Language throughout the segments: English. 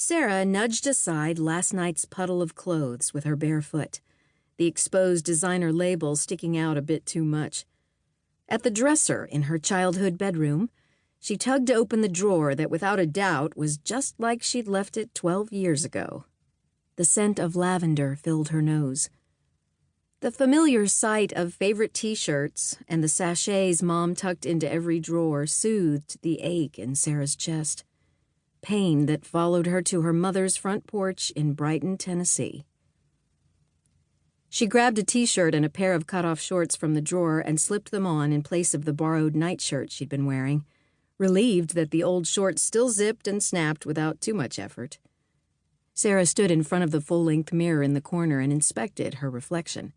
Sarah nudged aside last night's puddle of clothes with her bare foot, the exposed designer label sticking out a bit too much. At the dresser in her childhood bedroom, she tugged open the drawer that without a doubt was just like she'd left it 12 years ago. The scent of lavender filled her nose. The familiar sight of favorite T-shirts and the sachets Mom tucked into every drawer soothed the ache in Sarah's chest. Pain that followed her to her mother's front porch in Brighton, Tennessee. She grabbed a T-shirt and a pair of cut-off shorts from the drawer and slipped them on in place of the borrowed nightshirt she'd been wearing, relieved that the old shorts still zipped and snapped without too much effort. Sarah stood in front of the full-length mirror in the corner and inspected her reflection.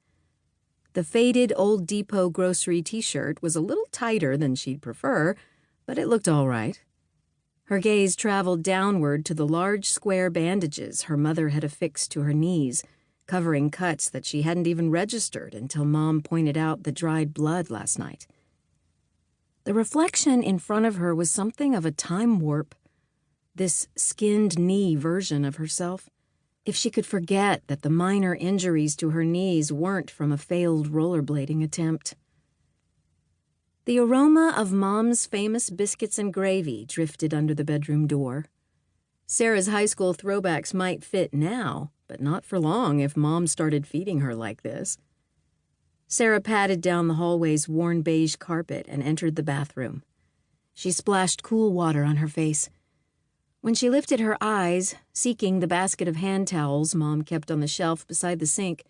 The faded Old Depot grocery T-shirt was a little tighter than she'd prefer, but it looked all right. Her gaze traveled downward to the large square bandages her mother had affixed to her knees, covering cuts that she hadn't even registered until Mom pointed out the dried blood last night. The reflection in front of her was something of a time warp, this skinned knee version of herself. If she could forget that the minor injuries to her knees weren't from a failed rollerblading attempt. The aroma of Mom's famous biscuits and gravy drifted under the bedroom door. Sarah's high school throwbacks might fit now, but not for long if Mom started feeding her like this. Sarah patted down the hallway's worn beige carpet and entered the bathroom. She splashed cool water on her face. When she lifted her eyes, seeking the basket of hand towels Mom kept on the shelf beside the sink,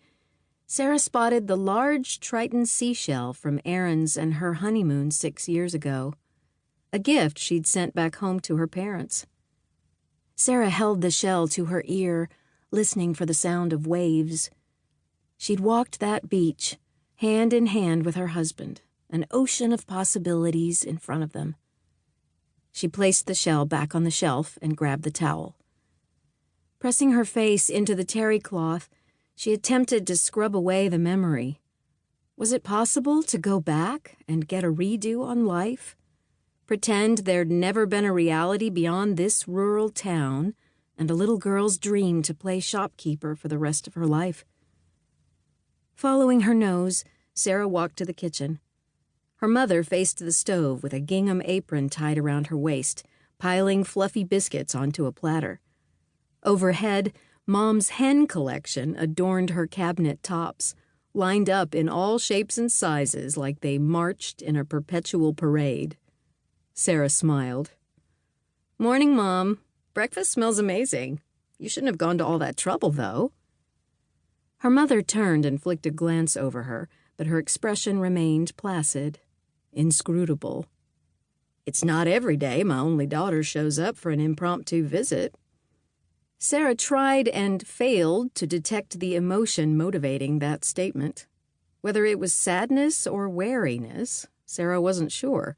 Sarah spotted the large Triton seashell from Aaron's and her honeymoon 6 years ago, a gift she'd sent back home to her parents. Sarah held the shell to her ear, listening for the sound of waves. She'd walked that beach, hand in hand with her husband, an ocean of possibilities in front of them. She placed the shell back on the shelf and grabbed the towel. Pressing her face into the terry cloth, she attempted to scrub away the memory. Was it possible to go back and get a redo on life? Pretend there'd never been a reality beyond this rural town and a little girl's dream to play shopkeeper for the rest of her life? Following her nose, Sarah walked to the kitchen. Her mother faced the stove with a gingham apron tied around her waist, piling fluffy biscuits onto a platter. Overhead, Mom's hen collection adorned her cabinet tops, lined up in all shapes and sizes like they marched in a perpetual parade. Sarah smiled. "Morning, Mom. Breakfast smells amazing. You shouldn't have gone to all that trouble, though." Her mother turned and flicked a glance over her, but her expression remained placid, inscrutable. "It's not every day my only daughter shows up for an impromptu visit." Sarah tried and failed to detect the emotion motivating that statement. Whether it was sadness or wariness, Sarah wasn't sure.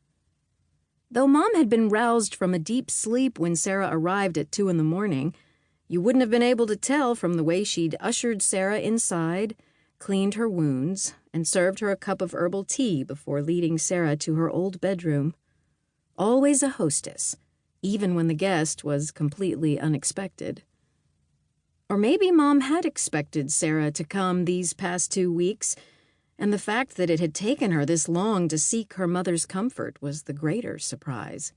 Though Mom had been roused from a deep sleep when Sarah arrived at 2 a.m, you wouldn't have been able to tell from the way she'd ushered Sarah inside, cleaned her wounds, and served her a cup of herbal tea before leading Sarah to her old bedroom. Always a hostess, even when the guest was completely unexpected. Or maybe Mom had expected Sarah to come these past 2 weeks, and the fact that it had taken her this long to seek her mother's comfort was the greater surprise.